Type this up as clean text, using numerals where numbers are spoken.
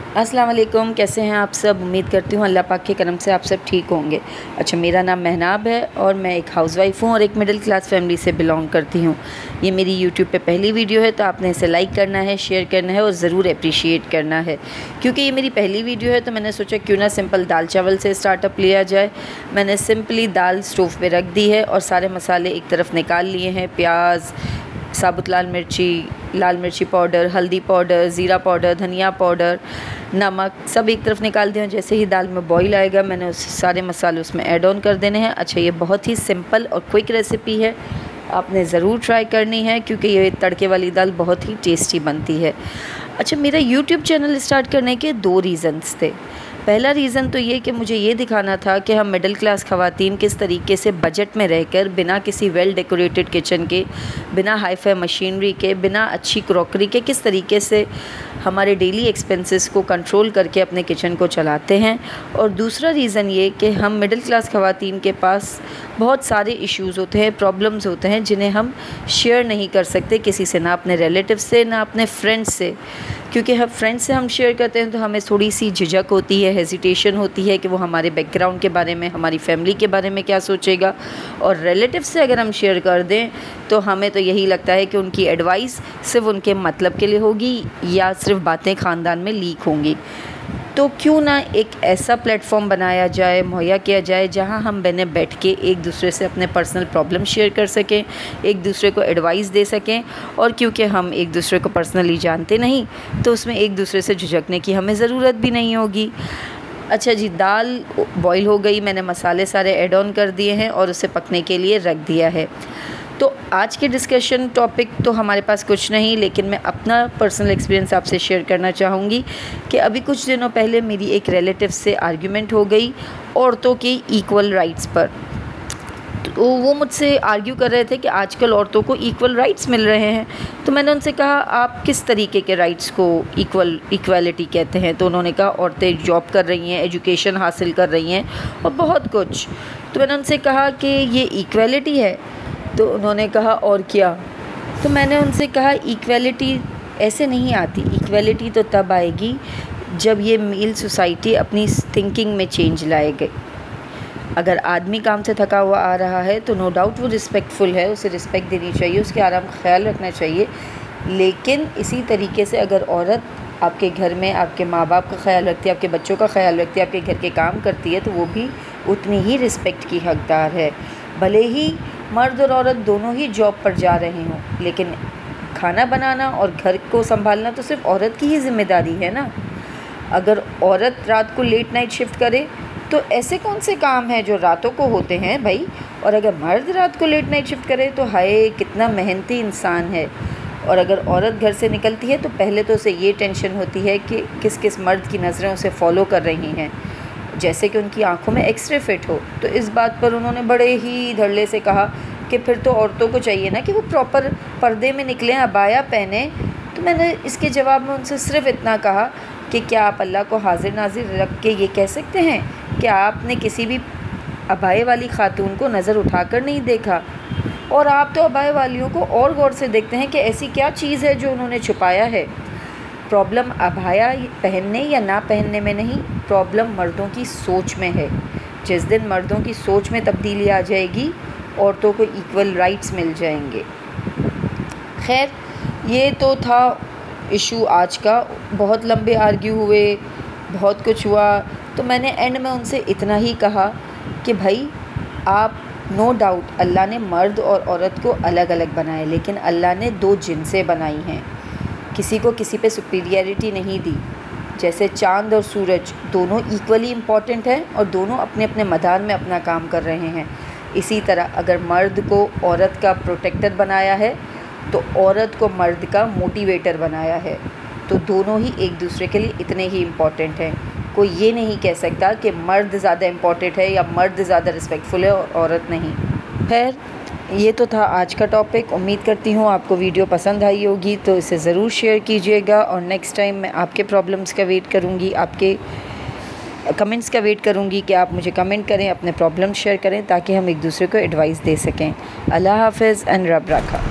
अस्सलाम वालेकुम, कैसे हैं आप सब। उम्मीद करती हूँ अल्लाह पाक के करम से आप सब ठीक होंगे। अच्छा, मेरा नाम महनाब है और मैं एक हाउसवाइफ हूँ और एक मिडिल क्लास फैमिली से बिलोंग करती हूँ। ये मेरी यूट्यूब पे पहली वीडियो है, तो आपने इसे लाइक करना है, शेयर करना है और ज़रूर अप्रिशिएट करना है। क्योंकि ये मेरी पहली वीडियो है तो मैंने सोचा क्यों ना सिंपल दाल चावल से स्टार्टअप लिया जाए। मैंने सिंपली दाल स्टोव पे रख दी है और सारे मसाले एक तरफ निकाल लिए हैं। प्याज, साबुत लाल मिर्ची पाउडर, हल्दी पाउडर, ज़ीरा पाउडर, धनिया पाउडर, नमक सब एक तरफ निकाल दिया। जैसे ही दाल में बॉईल आएगा मैंने उस सारे मसाले उसमें ऐड ऑन कर देने हैं। अच्छा, ये बहुत ही सिंपल और क्विक रेसिपी है, आपने ज़रूर ट्राई करनी है क्योंकि ये तड़के वाली दाल बहुत ही टेस्टी बनती है। अच्छा, मेरा यूट्यूब चैनल स्टार्ट करने के 2 रीज़न्स थे। पहला रीज़न तो ये कि मुझे ये दिखाना था कि हम मिडिल क्लास ख़वातीन किस तरीके से बजट में रहकर बिना किसी वेल डेकोरेटेड किचन के, बिना हाई फाई मशीनरी के, बिना अच्छी क्रॉकरी के किस तरीके से हमारे डेली एक्सपेंसेस को कंट्रोल करके अपने किचन को चलाते हैं। और दूसरा रीज़न ये कि हम मिडिल क्लास ख़वातीन के पास बहुत सारे इश्यूज़ होते हैं, प्रॉब्लम्स होते हैं जिन्हें हम शेयर नहीं कर सकते किसी से, ना अपने रिलेटिव से, ना अपने फ्रेंड्स से। क्योंकि हम फ्रेंड्स से हम शेयर करते हैं तो हमें थोड़ी सी झिझक होती है, हेजिटेशन होती है कि वो हमारे बैकग्राउंड के बारे में, हमारी फैमिली के बारे में क्या सोचेगा। और रिलेटिव से अगर हम शेयर कर दें तो हमें तो यही लगता है कि उनकी एडवाइस सिर्फ उनके मतलब के लिए होगी या सिर्फ बातें ख़ानदान में लीक होंगी। तो क्यों ना एक ऐसा प्लेटफॉर्म बनाया जाए, मुहैया किया जाए जहां हम बने बैठ के एक दूसरे से अपने पर्सनल प्रॉब्लम शेयर कर सकें, एक दूसरे को एडवाइस दे सकें। और क्योंकि हम एक दूसरे को पर्सनली जानते नहीं तो उसमें एक दूसरे से झिझकने की हमें ज़रूरत भी नहीं होगी। अच्छा जी, दाल बॉईल हो गई, मैंने मसाले सारे ऐड ऑन कर दिए हैं और उसे पकने के लिए रख दिया है। तो आज के डिस्कशन टॉपिक तो हमारे पास कुछ नहीं, लेकिन मैं अपना पर्सनल एक्सपीरियंस आपसे शेयर करना चाहूँगी कि अभी कुछ दिनों पहले मेरी एक रिलेटिव से आर्ग्यूमेंट हो गई औरतों के इक्वल राइट्स पर। तो वो मुझसे आर्ग्यू कर रहे थे कि आजकल औरतों को इक्वल राइट्स मिल रहे हैं। तो मैंने उनसे कहा, आप किस तरीके के राइट्स को इक्वालिटी कहते हैं? तो उन्होंने कहा औरतें जॉब कर रही हैं, एजुकेशन हासिल कर रही हैं और बहुत कुछ। तो मैंने उनसे कहा कि ये इक्वालिटी है? तो उन्होंने कहा और क्या? तो मैंने उनसे कहा इक्वालिटी ऐसे नहीं आती, इक्वालिटी तो तब आएगी जब ये मेल सोसाइटी अपनी थिंकिंग में चेंज लाएगी। अगर आदमी काम से थका हुआ आ रहा है तो नो डाउट वो रिस्पेक्टफुल है, उसे रिस्पेक्ट देनी चाहिए, उसके आराम का ख्याल रखना चाहिए। लेकिन इसी तरीके से अगर औरत आपके घर में आपके माँ बाप का ख्याल रखती है, आपके बच्चों का ख्याल रखती है, आपके घर के काम करती है, तो वो भी उतनी ही रिस्पेक्ट की हकदार है। भले ही मर्द और औरत दोनों ही जॉब पर जा रहे हों, लेकिन खाना बनाना और घर को संभालना तो सिर्फ औरत की ही जिम्मेदारी है ना। अगर औरत रात को लेट नाइट शिफ्ट करे तो ऐसे कौन से काम हैं जो रातों को होते हैं भाई? और अगर मर्द रात को लेट नाइट शिफ्ट करे तो हाय कितना मेहनती इंसान है। और अगर औरत घर से निकलती है तो पहले तो उसे ये टेंशन होती है कि किस किस मर्द की नज़रें उसे फॉलो कर रही हैं, जैसे कि उनकी आंखों में एक्सरे फिट हो। तो इस बात पर उन्होंने बड़े ही धड़ल्ले से कहा कि फिर तो औरतों को चाहिए ना कि वो प्रॉपर पर्दे में निकलें, अबाया पहने। तो मैंने इसके जवाब में उनसे सिर्फ इतना कहा कि क्या आप अल्लाह को हाजिर नाजिर रख के ये कह सकते हैं कि आपने किसी भी अबाए वाली खातून को नज़र उठाकर नहीं देखा? और आप तो अबाए वालियों को और गौर से देखते हैं कि ऐसी क्या चीज़ है जो उन्होंने छुपाया है। प्रॉब्लम अबाया पहनने या ना पहनने में नहीं, प्रॉब्लम मर्दों की सोच में है। जिस दिन मर्दों की सोच में तब्दीली आ जाएगी, औरतों को इक्वल राइट्स मिल जाएंगे। खैर, ये तो था इशू आज का। बहुत लंबे आर्ग्यू हुए, बहुत कुछ हुआ। तो मैंने एंड में उनसे इतना ही कहा कि भाई आप, नो डाउट अल्लाह ने मर्द और औरत को अलग अलग बनाए, लेकिन अल्लाह ने 2 जिनसें बनाई हैं। किसी को किसी पे सुपीरियरिटी नहीं दी। जैसे चाँद और सूरज दोनों इक्वली इम्पॉर्टेंट हैं और दोनों अपने अपने मैदान में अपना काम कर रहे हैं। इसी तरह अगर मर्द को औरत का प्रोटेक्टर बनाया है तो औरत को मर्द का मोटिवेटर बनाया है। तो दोनों ही एक दूसरे के लिए इतने ही इम्पॉर्टेंट हैं। कोई ये नहीं कह सकता कि मर्द ज़्यादा इम्पॉर्टेंट है या मर्द ज़्यादा रिस्पेक्टफुल है और औरत नहीं। खैर, ये तो था आज का टॉपिक। उम्मीद करती हूँ आपको वीडियो पसंद आई होगी, तो इसे ज़रूर शेयर कीजिएगा। और नेक्स्ट टाइम मैं आपके प्रॉब्लम्स का वेट करूँगी, आपके कमेंट्स का वेट करूँगी कि आप मुझे कमेंट करें, अपने प्रॉब्लम शेयर करें ताकि हम एक दूसरे को एडवाइस दे सकें। अल्लाह हाफ़िज़ एंड रब रखा।